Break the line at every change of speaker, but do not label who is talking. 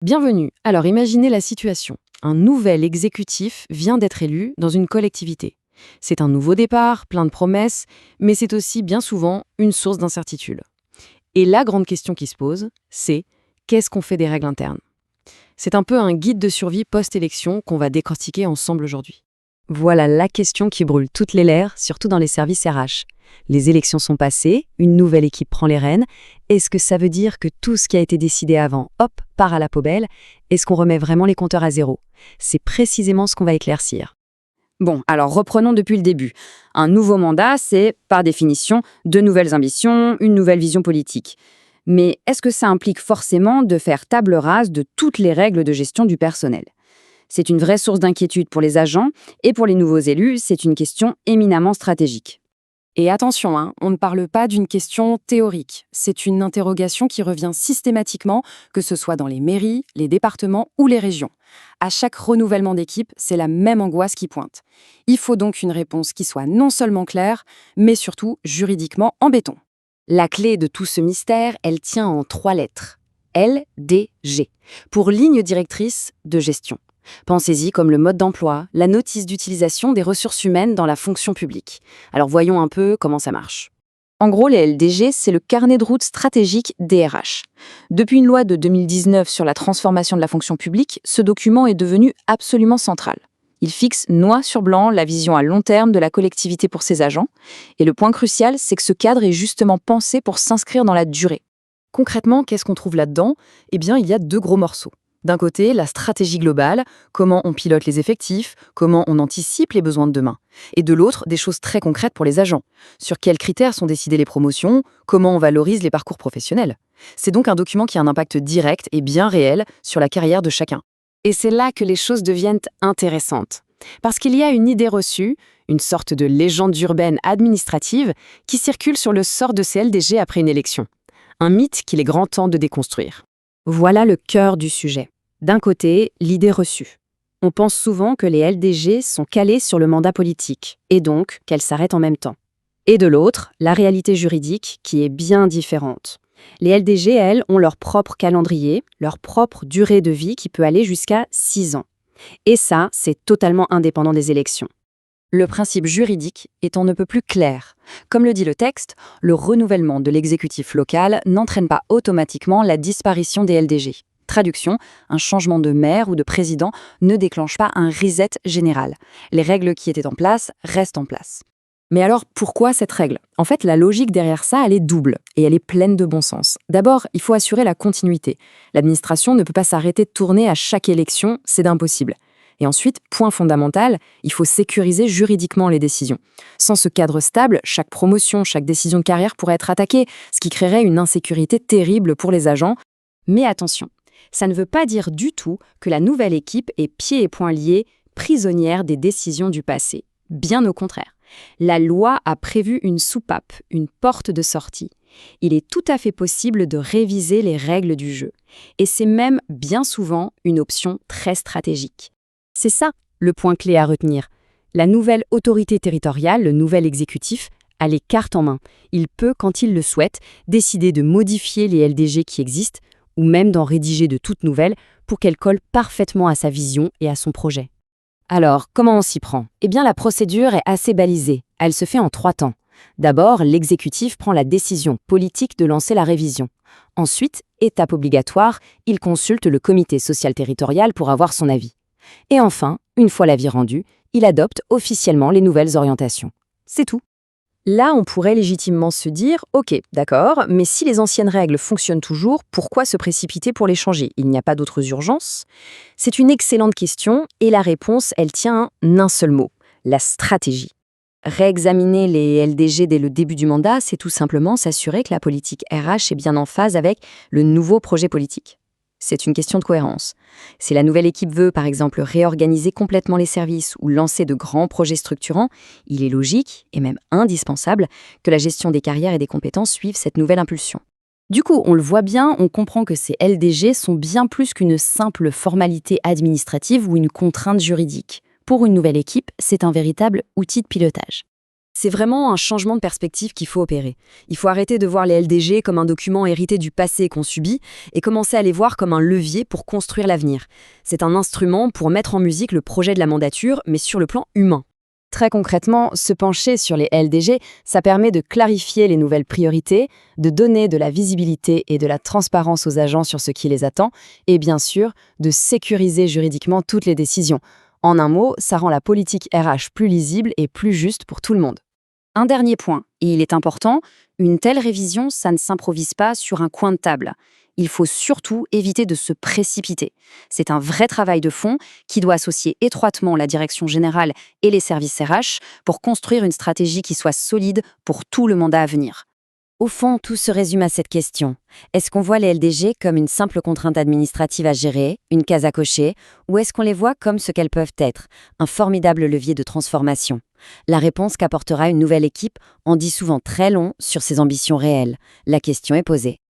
Bienvenue. Alors imaginez la situation. Un nouvel exécutif vient d'être élu dans une collectivité. C'est un nouveau départ, plein de promesses, mais c'est aussi bien souvent une source d'incertitude. Et la grande question qui se pose, c'est qu'est-ce qu'on fait des règles internes? C'est un peu un guide de survie post-élection qu'on va décortiquer ensemble aujourd'hui. Voilà la question qui brûle toutes les lèvres, surtout dans les services RH. Les élections sont passées, une nouvelle équipe prend les rênes. Est-ce que ça veut dire que tout ce qui a été décidé avant, hop, part à la poubelle? Est-ce qu'on remet vraiment les compteurs à zéro? C'est précisément ce qu'on va éclaircir.
Bon, alors reprenons depuis le début. Un nouveau mandat, c'est, par définition, de nouvelles ambitions, une nouvelle vision politique. Mais est-ce que ça implique forcément de faire table rase de toutes les règles de gestion du personnel? C'est une vraie source d'inquiétude pour les agents, et pour les nouveaux élus, c'est une question éminemment stratégique.
Et attention, on ne parle pas d'une question théorique. C'est une interrogation qui revient systématiquement, que ce soit dans les mairies, les départements ou les régions. À chaque renouvellement d'équipe, c'est la même angoisse qui pointe. Il faut donc une réponse qui soit non seulement claire, mais surtout juridiquement en béton. La clé de tout ce mystère, elle tient en 3 lettres. LDG, pour ligne directrice de gestion. Pensez-y comme le mode d'emploi, la notice d'utilisation des ressources humaines dans la fonction publique. Alors voyons un peu comment ça marche. En gros, les LDG, c'est le carnet de route stratégique des RH. Depuis une loi de 2019 sur la transformation de la fonction publique, ce document est devenu absolument central. Il fixe noir sur blanc la vision à long terme de la collectivité pour ses agents. Et le point crucial, c'est que ce cadre est justement pensé pour s'inscrire dans la durée. Concrètement, qu'est-ce qu'on trouve là-dedans? Eh bien, il y a 2 gros morceaux. D'un côté, la stratégie globale, comment on pilote les effectifs, comment on anticipe les besoins de demain. Et de l'autre, des choses très concrètes pour les agents. Sur quels critères sont décidées les promotions, comment on valorise les parcours professionnels. C'est donc un document qui a un impact direct et bien réel sur la carrière de chacun. Et c'est là que les choses deviennent intéressantes. Parce qu'il y a une idée reçue, une sorte de légende urbaine administrative, qui circule sur le sort de ces LDG après une élection. Un mythe qu'il est grand temps de déconstruire. Voilà le cœur du sujet. D'un côté, l'idée reçue. On pense souvent que les LDG sont calés sur le mandat politique, et donc qu'elles s'arrêtent en même temps. Et de l'autre, la réalité juridique, qui est bien différente. Les LDG, elles, ont leur propre calendrier, leur propre durée de vie qui peut aller jusqu'à 6 ans. Et ça, c'est totalement indépendant des élections. Le principe juridique est on ne peut plus clair. Comme le dit le texte, le renouvellement de l'exécutif local n'entraîne pas automatiquement la disparition des LDG. Traduction, un changement de maire ou de président ne déclenche pas un reset général. Les règles qui étaient en place restent en place. Mais alors, pourquoi cette règle? En fait, la logique derrière ça, elle est double et elle est pleine de bon sens. D'abord, il faut assurer la continuité. L'administration ne peut pas s'arrêter de tourner à chaque élection, c'est d'impossible. Et ensuite, point fondamental, il faut sécuriser juridiquement les décisions. Sans ce cadre stable, chaque promotion, chaque décision de carrière pourrait être attaquée, ce qui créerait une insécurité terrible pour les agents. Mais attention, ça ne veut pas dire du tout que la nouvelle équipe est pieds et poings liés, prisonnière des décisions du passé. Bien au contraire. La loi a prévu une soupape, une porte de sortie. Il est tout à fait possible de réviser les règles du jeu. Et c'est même bien souvent une option très stratégique. C'est ça, le point clé à retenir. La nouvelle autorité territoriale, le nouvel exécutif, a les cartes en main. Il peut, quand il le souhaite, décider de modifier les LDG qui existent ou même d'en rédiger de toutes nouvelles pour qu'elles collent parfaitement à sa vision et à son projet. Alors, comment on s'y prend? Eh bien, la procédure est assez balisée. Elle se fait en 3 temps. D'abord, l'exécutif prend la décision politique de lancer la révision. Ensuite, étape obligatoire, il consulte le comité social territorial pour avoir son avis. Et enfin, une fois l'avis rendu, il adopte officiellement les nouvelles orientations. C'est tout. Là, on pourrait légitimement se dire « Ok, d'accord, mais si les anciennes règles fonctionnent toujours, pourquoi se précipiter pour les changer? Il n'y a pas d'autres urgences ?» C'est une excellente question et la réponse, elle tient en un seul mot, la stratégie. Réexaminer les LDG dès le début du mandat, c'est tout simplement s'assurer que la politique RH est bien en phase avec le nouveau projet politique. C'est une question de cohérence. Si la nouvelle équipe veut, par exemple, réorganiser complètement les services ou lancer de grands projets structurants, il est logique, et même indispensable, que la gestion des carrières et des compétences suive cette nouvelle impulsion. Du coup, on le voit bien, on comprend que ces LDG sont bien plus qu'une simple formalité administrative ou une contrainte juridique. Pour une nouvelle équipe, c'est un véritable outil de pilotage.
C'est vraiment un changement de perspective qu'il faut opérer. Il faut arrêter de voir les LDG comme un document hérité du passé qu'on subit et commencer à les voir comme un levier pour construire l'avenir. C'est un instrument pour mettre en musique le projet de la mandature, mais sur le plan humain. Très concrètement, se pencher sur les LDG, ça permet de clarifier les nouvelles priorités, de donner de la visibilité et de la transparence aux agents sur ce qui les attend, et bien sûr, de sécuriser juridiquement toutes les décisions. En un mot, ça rend la politique RH plus lisible et plus juste pour tout le monde. Un dernier point, et il est important, une telle révision, ça ne s'improvise pas sur un coin de table. Il faut surtout éviter de se précipiter. C'est un vrai travail de fond qui doit associer étroitement la direction générale et les services RH pour construire une stratégie qui soit solide pour tout le mandat à venir. Au fond, tout se résume à cette question. Est-ce qu'on voit les LDG comme une simple contrainte administrative à gérer, une case à cocher, ou est-ce qu'on les voit comme ce qu'elles peuvent être, un formidable levier de transformation? La réponse qu'apportera une nouvelle équipe en dit souvent très long sur ses ambitions réelles. La question est posée.